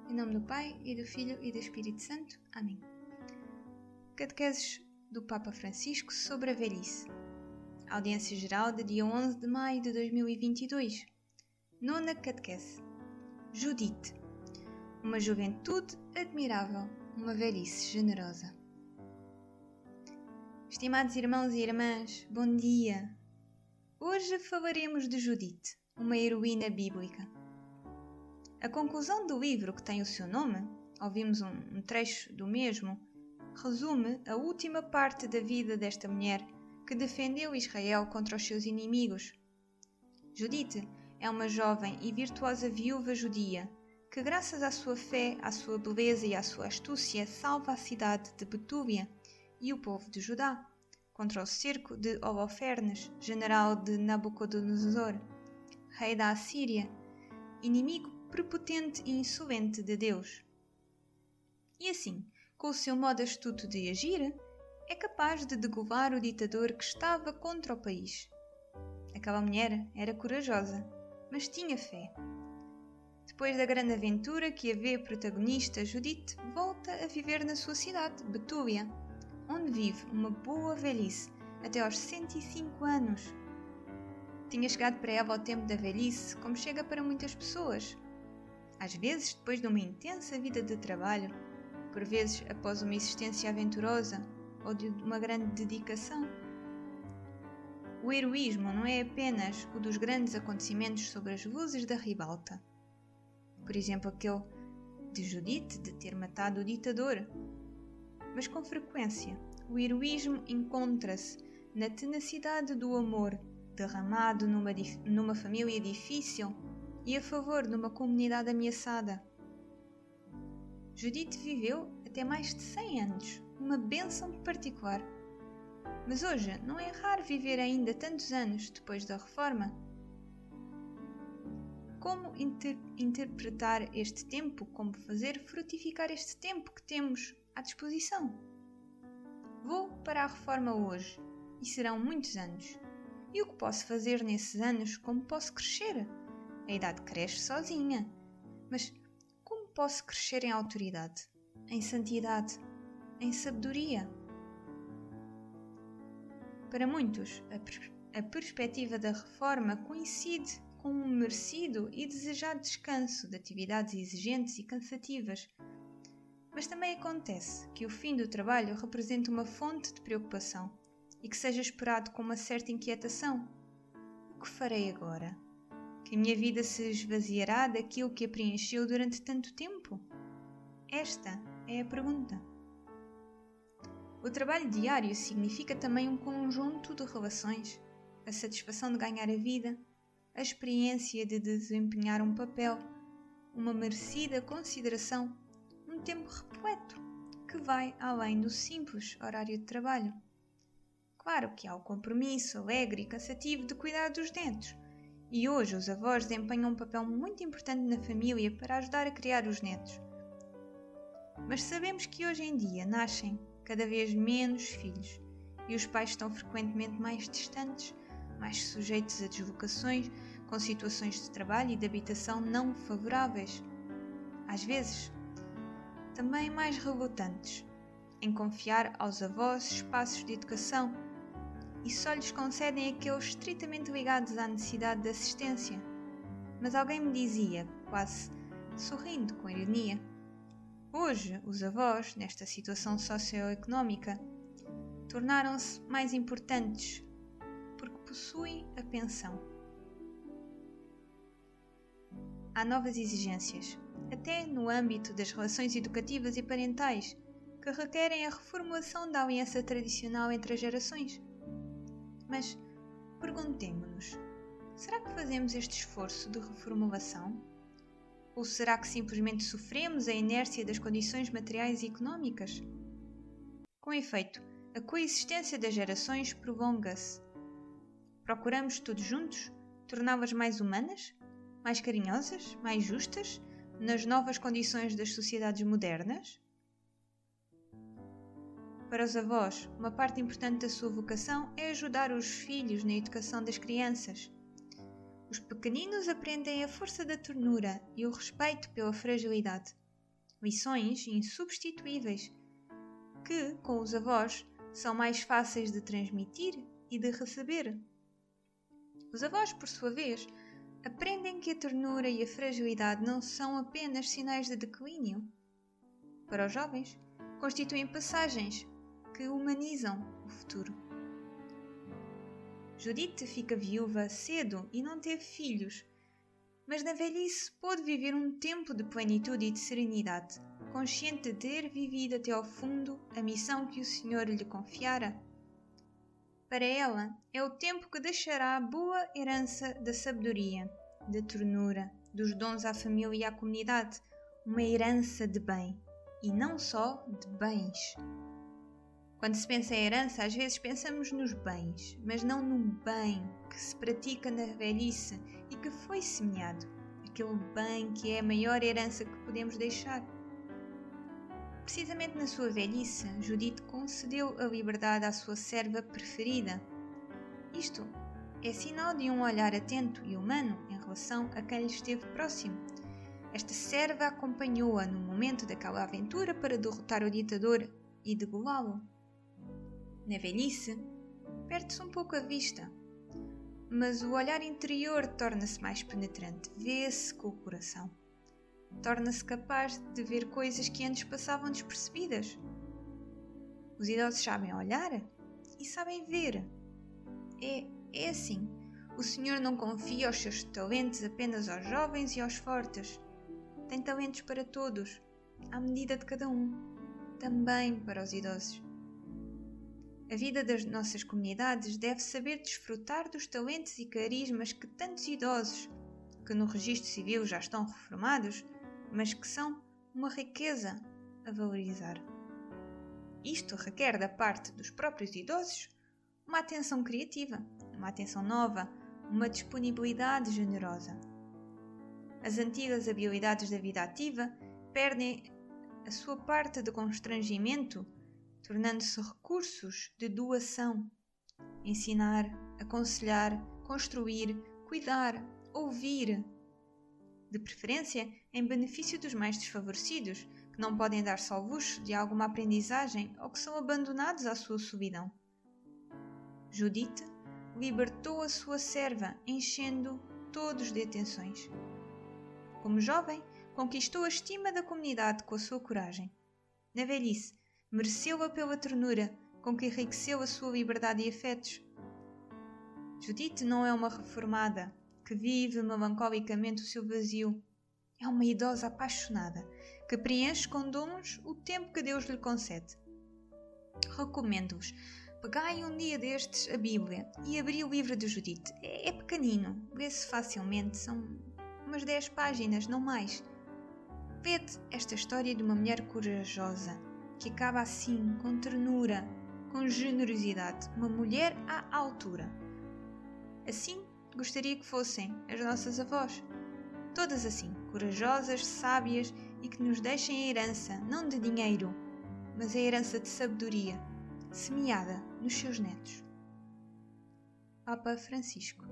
Em nome do Pai, e do Filho, e do Espírito Santo. Amém. Catequeses do Papa Francisco sobre a velhice. Audiência Geral de dia 11 de maio de 2022. Nona Catequese. Judite. Uma juventude admirável, uma velhice generosa. Estimados irmãos e irmãs, bom dia! Hoje falaremos de Judite, uma heroína bíblica. A conclusão do livro que tem o seu nome, ouvimos um trecho do mesmo, resume a última parte da vida desta mulher que defendeu Israel contra os seus inimigos. Judite é uma jovem e virtuosa viúva judia que, graças à sua fé, à sua beleza e à sua astúcia, salva a cidade de Betúlia e o povo de Judá contra o cerco de Holofernes, general de Nabucodonosor, rei da Assíria, inimigo prepotente e insolente de Deus. E assim, com o seu modo astuto de agir, é capaz de degollar o ditador que estava contra o país. Aquela mulher era corajosa, mas tinha fé. Depois da grande aventura que a vê protagonista, Judite volta a viver na sua cidade, Betúlia, onde vive uma boa velhice até aos 105 anos. Tinha chegado para ela o tempo da velhice, como chega para muitas pessoas. Às vezes, depois de uma intensa vida de trabalho, por vezes após uma existência aventurosa ou de uma grande dedicação. O heroísmo não é apenas o dos grandes acontecimentos sobre as luzes da ribalta. Por exemplo, aquele de Judite de ter matado o ditador. Mas com frequência, o heroísmo encontra-se na tenacidade do amor derramado numa família difícil e a favor de uma comunidade ameaçada. Judite viveu até mais de 100 anos, uma bênção particular. Mas hoje não é raro viver ainda tantos anos depois da Reforma. Como interpretar este tempo? Como fazer frutificar este tempo que temos à disposição? Vou para a Reforma hoje, e serão muitos anos. E o que posso fazer nesses anos? Como posso crescer? A idade cresce sozinha. Mas como posso crescer em autoridade, em santidade, em sabedoria? Para muitos, a perspectiva da Reforma coincide com um merecido e desejado descanso de atividades exigentes e cansativas. Mas também acontece que o fim do trabalho representa uma fonte de preocupação e que seja esperado com uma certa inquietação. O que farei agora? Que a minha vida se esvaziará daquilo que a preencheu durante tanto tempo? Esta é a pergunta. O trabalho diário significa também um conjunto de relações, a satisfação de ganhar a vida, a experiência de desempenhar um papel, uma merecida consideração, um tempo repleto que vai além do simples horário de trabalho. Claro que há o compromisso alegre e cansativo de cuidar dos netos, e hoje os avós desempenham um papel muito importante na família para ajudar a criar os netos. Mas sabemos que hoje em dia nascem cada vez menos filhos e os pais estão frequentemente mais distantes, mais sujeitos a deslocações, com situações de trabalho e de habitação não favoráveis. Às vezes, também mais relutantes em confiar aos avós espaços de educação e só lhes concedem aqueles estritamente ligados à necessidade de assistência. Mas alguém me dizia, quase sorrindo com ironia, hoje os avós, nesta situação socioeconómica, tornaram-se mais importantes porque possuem a pensão. Há novas exigências, até no âmbito das relações educativas e parentais, que requerem a reformulação da aliança tradicional entre as gerações. Mas perguntemo-nos, será que fazemos este esforço de reformulação? Ou será que simplesmente sofremos a inércia das condições materiais e económicas? Com efeito, a coexistência das gerações prolonga-se. Procuramos todos juntos torná-las mais humanas, mais carinhosas, mais justas, nas novas condições das sociedades modernas? Para os avós, uma parte importante da sua vocação é ajudar os filhos na educação das crianças. Os pequeninos aprendem a força da ternura e o respeito pela fragilidade. lições insubstituíveis que, com os avós, são mais fáceis de transmitir e de receber. Os avós, por sua vez, aprendem que a ternura e a fragilidade não são apenas sinais de declínio. Para os jovens, constituem passagens que humanizam o futuro. Judite fica viúva cedo e não teve filhos, mas na velhice pôde viver um tempo de plenitude e de serenidade, consciente de ter vivido até ao fundo a missão que o Senhor lhe confiara. Para ela, é o tempo que deixará a boa herança da sabedoria, da ternura, dos dons à família e à comunidade, uma herança de bem, e não só de bens. Quando se pensa em herança, às vezes pensamos nos bens, mas não no bem que se pratica na velhice e que foi semeado, aquele bem que é a maior herança que podemos deixar. Precisamente na sua velhice, Judite concedeu a liberdade à sua serva preferida. Isto é sinal de um olhar atento e humano em relação a quem lhe esteve próximo. Esta serva acompanhou-a no momento daquela aventura para derrotar o ditador e degolá-lo. Na velhice, perde-se um pouco a vista, mas o olhar interior torna-se mais penetrante, vê-se com o coração. Torna-se capaz de ver coisas que antes passavam despercebidas. Os idosos sabem olhar e sabem ver. É assim. O Senhor não confia os seus talentos apenas aos jovens e aos fortes. Tem talentos para todos, à medida de cada um, também para os idosos. A vida das nossas comunidades deve saber desfrutar dos talentos e carismas que tantos idosos, que no registro civil já estão reformados, mas que são uma riqueza a valorizar. Isto requer da parte dos próprios idosos uma atenção criativa, uma atenção nova, uma disponibilidade generosa. As antigas habilidades da vida ativa perdem a sua parte de constrangimento, tornando-se recursos de doação. Ensinar, aconselhar, construir, cuidar, ouvir. De preferência, em benefício dos mais desfavorecidos, que não podem dar-se ao luxo de alguma aprendizagem ou que são abandonados à sua solidão. Judite libertou a sua serva, enchendo todos de atenções. Como jovem, conquistou a estima da comunidade com a sua coragem. Na velhice, mereceu-a pela ternura com que enriqueceu a sua liberdade e afetos. Judite não é uma reformada que vive melancolicamente o seu vazio. É uma idosa apaixonada que preenche com dons o tempo que Deus lhe concede. Recomendo-vos, pegai um dia destes a Bíblia e abri o livro de Judite. É pequenino, lê-se facilmente, são umas 10 páginas, não mais. Vede esta história de uma mulher corajosa, que acaba assim, com ternura, com generosidade, uma mulher à altura. Assim, gostaria que fossem as nossas avós. Todas assim, corajosas, sábias e que nos deixem a herança, não de dinheiro, mas a herança de sabedoria, semeada nos seus netos. Papa Francisco.